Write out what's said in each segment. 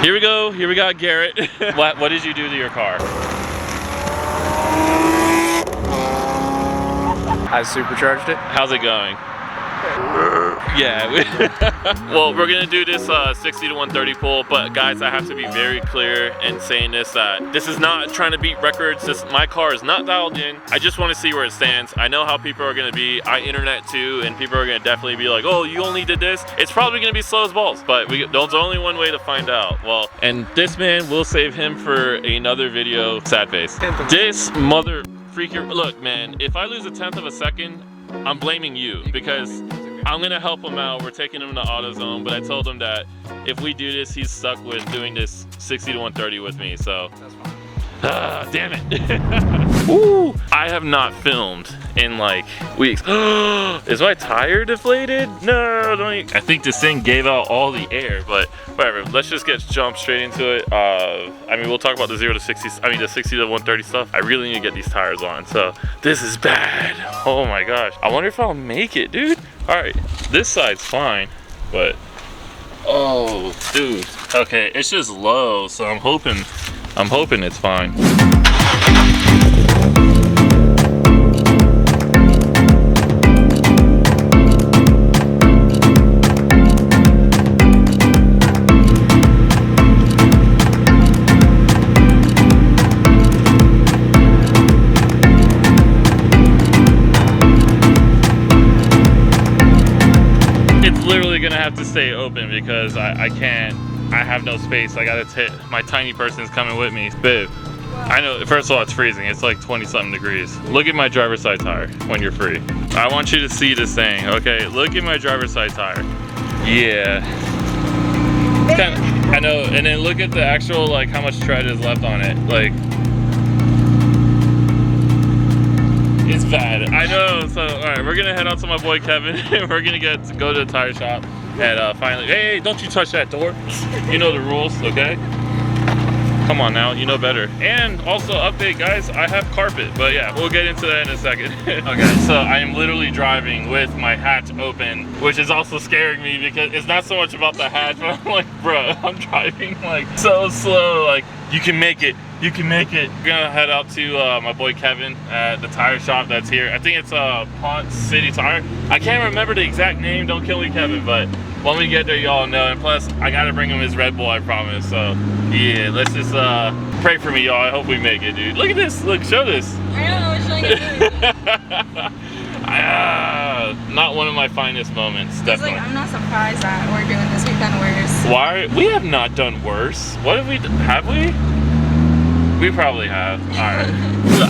Here we go. Here we got Garrett. What did you do to your car? I supercharged it. How's it going? Yeah. Well, we're gonna do this 60 to 130 pull, but guys, I have to be very clear in saying this, that this is not trying to beat records. My car is not dialed in. I just want to see where it stands. I know how people are gonna be. I internet too, and people are gonna definitely be like, oh, you only did this. It's probably gonna be slow as balls, but there's only one way to find out. Well, and this man, we'll save him for another video. Sad face. This mother freaker. Look, man, if I lose a 1/10 of a second, I'm blaming you because I'm gonna help him out. We're taking him to AutoZone, but I told him that if we do this, he's stuck with doing this 60 to 130 with me. So, damn it! Woo! I have not filmed in like weeks. Is my tire deflated? No, don't. I think this thing gave out all the air, but whatever. Let's just jump straight into it. I mean, we'll talk about the 0 to 60. I mean, the 60 to 130 stuff. I really need to get these tires on. So this is bad. Oh my gosh. I wonder if I'll make it, dude. All right, this side's fine, but oh, dude. Okay, it's just low, so I'm hoping it's fine. Gonna have to stay open because I can't. I have no space. I gotta my tiny person's coming with me. Babe, I know, first of all, it's freezing. It's like 20 something degrees. Look at my driver's side tire when you're free. I want you to see this thing, okay? Look at my driver's side tire. Yeah. I know, and then look at the actual, like, how much tread is left on it. Like, it's bad. I know. So, all right, we're gonna head out to my boy Kevin. We're gonna go to the tire shop and finally. Hey, don't you touch that door. You know the rules, okay? Come on now, you know better. And also update, guys. I have carpet, but yeah, we'll get into that in a second. Okay, so I am literally driving with my hatch open, which is also scaring me because it's not so much about the hatch, but I'm like, bro, I'm driving like so slow. Like, you can make it. You can make it. We're gonna head out to my boy Kevin at the tire shop that's here. I think it's Ponce City Tire. I can't remember the exact name. Don't kill me, Kevin. But when we get there, y'all know. And plus, I gotta bring him his Red Bull, I promise. So yeah, let's just pray for me, y'all. I hope we make it, dude. Look at this. Look, show this. I don't know which one you're Not one of my finest moments, definitely. like, I'm not surprised that we're doing this. We've done worse. Why? We have not done worse. What have we done? Have we? We probably have. Alright.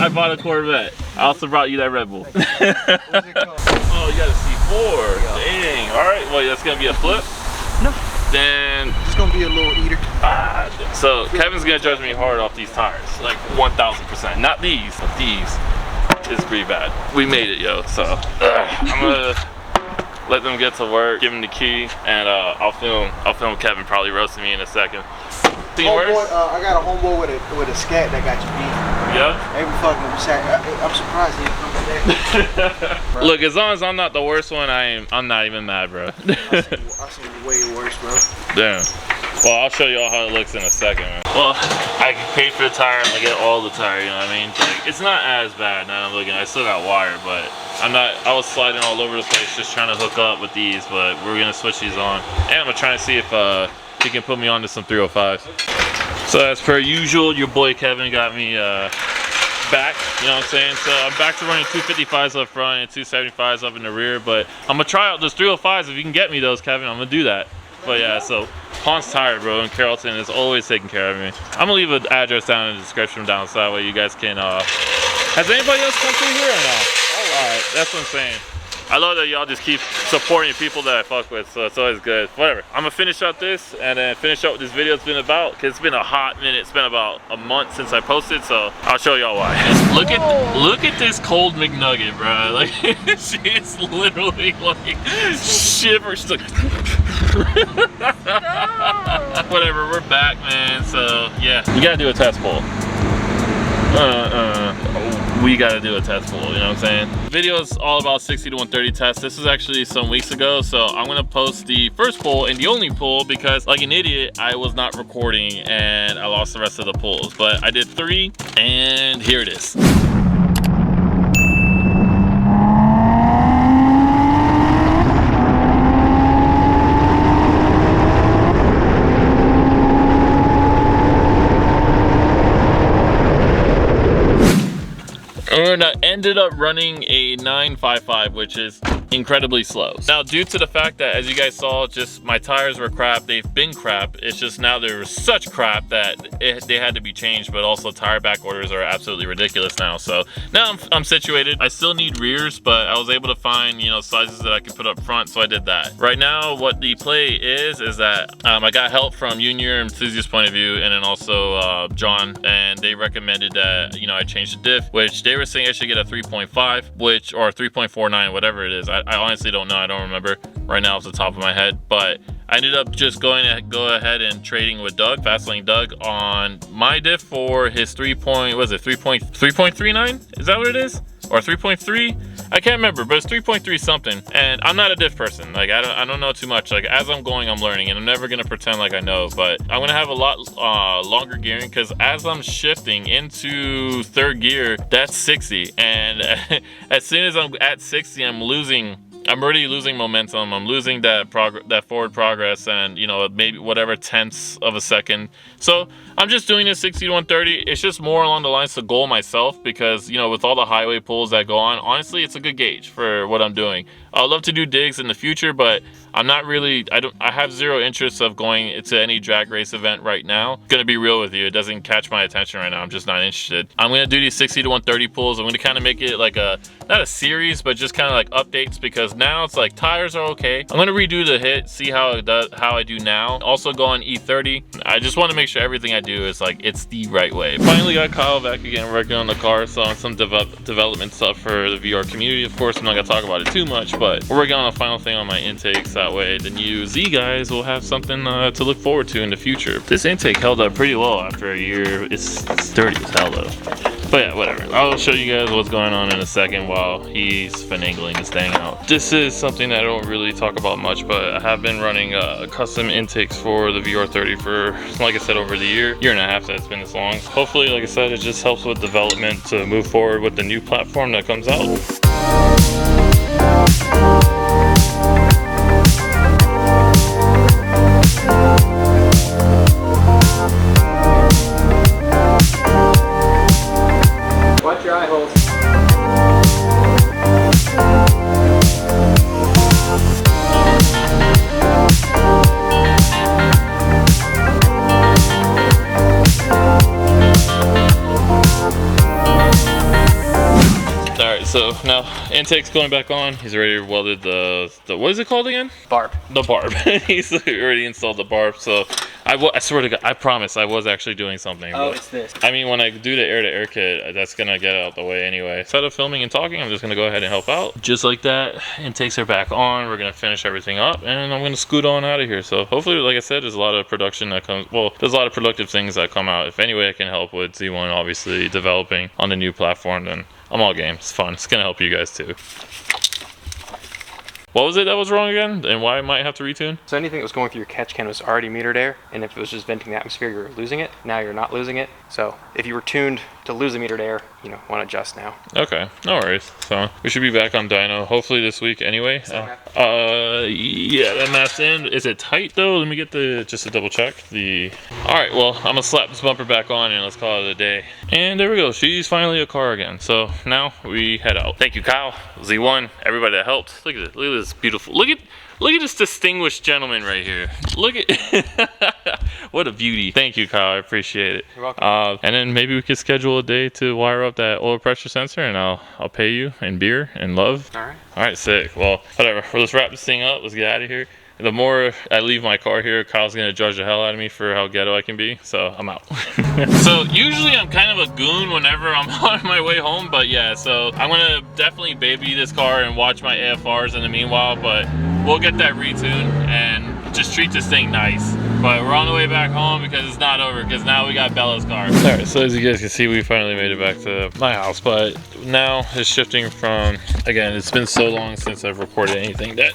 I bought a Corvette. I also brought you that Red Bull. What's it called? Oh, you got a C4. Yeah. Dang. Alright, well, that's gonna be a flip? No. Then it's gonna be a little eater. So Kevin's gonna judge me hard off these tires. Like 1000%. Not these, but these. It's pretty bad. We made it, yo. So I'm gonna let them get to work, give him the key, and I'll film Kevin probably roasting me in a second. Homeboy, I got a homeboy with a scat that got you beat. Yeah? Every fucking sack. I'm surprised he didn't come back. Look, as long as I'm not the worst one, I'm not even mad, bro. I seen way worse, bro. Damn. Well, I'll show you all how it looks in a second, man. Well, I paid for the tire, I'm gonna get all the tire, you know what I mean? Like, it's not as bad now I'm looking. I still got wire, but I was sliding all over the place just trying to hook up with these, but we're gonna switch these on. And I'm gonna try to see if he can put me on to some 305s. So as per usual, your boy Kevin got me back, you know what I'm saying? So I'm back to running 255s up front and 275s up in the rear, but I'm gonna try out those 305s. If you can get me those, Kevin, I'm gonna do that. But yeah, so Ponce Tire, bro, in Carrollton is always taking care of me. I'm gonna leave an address down in the description down so that way you guys can, has anybody else come through here or no? Alright, that's what I'm saying. I love that y'all just keep supporting people that I fuck with, so it's always good. Whatever, I'm gonna finish up this and then finish up what this video's been about, because it's been a hot minute. It's been about a month since I posted, so I'll show y'all why. Look at this cold McNugget, bro. Like, she is literally like shivers. She's like whatever, we're back, man. So yeah, you gotta do a test pull. we gotta do a test pool, you know what I'm saying? Video is all about 60 to 130 test. This was actually some weeks ago, so I'm gonna post the first pool and the only pool because like an idiot, I was not recording and I lost the rest of the pools. But I did 3 and here it is. And I ended up running a 955, which is incredibly slow. Now, due to the fact that, as you guys saw, just my tires were crap, they've been crap. It's just now they're such crap that they had to be changed, but also tire back orders are absolutely ridiculous now. So now I'm situated. I still need rears, but I was able to find, you know, sizes that I could put up front, so I did that. Right now, what the play is that I got help from Junior Enthusiast Point of View, and then also John, and they recommended that, you know, I change the diff, which they were saying I should get a 3.5, which, or 3.49, whatever it is. I honestly don't know. I don't remember right now off the top of my head, but I ended up just go ahead and trading with Doug, Fastlane Doug, on my diff for his 3.39? Is that what it is? Or 3.3? I can't remember, but it's 3.3 something. And I'm not a diff person. Like I don't know too much. Like as I'm going, I'm learning, and I'm never gonna pretend like I know. But I'm gonna have a lot longer gearing because as I'm shifting into third gear, that's 60, and as soon as I'm at 60, I'm already losing momentum. I'm losing that forward progress, and you know, maybe whatever tenths of a second. So I'm just doing this 60 to 130. It's just more along the lines to goal myself because, you know, with all the highway pulls that go on, honestly, it's a good gauge for what I'm doing. I'd love to do digs in the future, but I'm not really, I have zero interest of going to any drag race event right now. Gonna be real with you, it doesn't catch my attention right now. I'm just not interested. I'm gonna do these 60 to 130 pulls. I'm gonna kind of make it like not a series, but just kind of like updates, because now it's like tires are okay. I'm gonna redo the hit, see how I do now. Also go on E30. I just want to make sure everything I do is like, it's the right way. Finally got Kyle back again, working on the car, so on some development stuff for the VR community. Of course, I'm not gonna talk about it too much, but we're working on a final thing on my intakes. That way the new Z guys will have something to look forward to in the future. This intake held up pretty well after a year. It's dirty as hell though. But yeah, whatever. I'll show you guys what's going on in a second while he's finagling this thing out. This is something that I don't really talk about much, but I have been running custom intakes for the VR30 for, like I said, over the year and a half that it's been this long. Hopefully, like I said, it just helps with development to move forward with the new platform that comes out. Watch your eye holes. Alright, so now intake's going back on. He's already welded the what is it called again? Barb. The barb. He's already installed the barb, so I swear to God, I promise I was actually doing something. Oh, it's this. I mean, when I do the air-to-air kit, that's gonna get out the way anyway. Instead of filming and talking, I'm just gonna go ahead and help out. Just like that, intakes are back on. We're gonna finish everything up, and I'm gonna scoot on out of here. So hopefully, like I said, there's a lot of production that comes, well, there's a lot of productive things that come out. If any way I can help with Z1, obviously, developing on the new platform, then I'm all game. It's fun. It's gonna help you guys too. What was it that was wrong again, and why I might have to retune? So anything that was going through your catch can was already metered air, and if it was just venting the atmosphere, you were losing it. Now you're not losing it. So if you were tuned to lose the metered air, you know, want to adjust now. Okay, no worries. So we should be back on dyno hopefully this week anyway. Yeah, that mass end. Is it tight though? Let me get just to double check. All right, well, I'm gonna slap this bumper back on and let's call it a day. And there we go. She's finally a car again. So now we head out. Thank you, Kyle, Z1, everybody that helped. Look at it. Look at this beautiful. Look at this distinguished gentleman right here. Look at what a beauty. Thank you, Kyle. I appreciate it. You're welcome. And then maybe we could schedule a day to wire up that oil pressure sensor, and I'll pay you in beer and love. All right. All right, sick. Well, whatever. Let's wrap this thing up. Let's get out of here. The more I leave my car here, Kyle's gonna judge the hell out of me for how ghetto I can be, so I'm out. So usually I'm kind of a goon whenever I'm on my way home, but yeah, so I'm gonna definitely baby this car and watch my AFRs in the meanwhile, but we'll get that retune and just treat this thing nice. But we're on the way back home because it's not over, because now we got Bella's car. Alright, so as you guys can see, we finally made it back to my house, but now it's shifting from, again, it's been so long since I've recorded anything that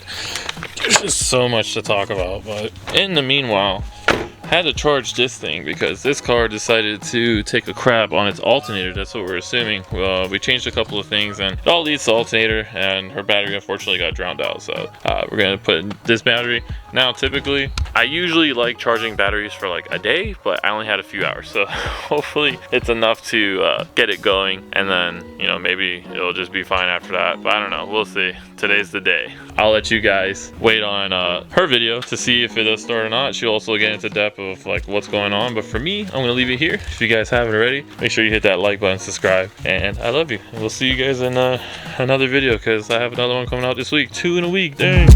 there's just so much to talk about. But in the meanwhile, I had to charge this thing because this car decided to take a crap on its alternator. That's what we're assuming. We changed a couple of things and it all leads to alternator, and her battery unfortunately got drowned out. So we're gonna put this battery. Now typically, I usually like charging batteries for like a day, but I only had a few hours. So hopefully it's enough to get it going, and then, you know, maybe it'll just be fine after that. But I don't know, we'll see. Today's the day. I'll let you guys wait on her video to see if it does start or not. She'll also get into depth of like what's going on, but for me, I'm gonna leave it here. If you guys haven't already, make sure you hit that like button, subscribe, and I love you. And we'll see you guys in another video, because I have another one coming out this week. 2 in a week, dang.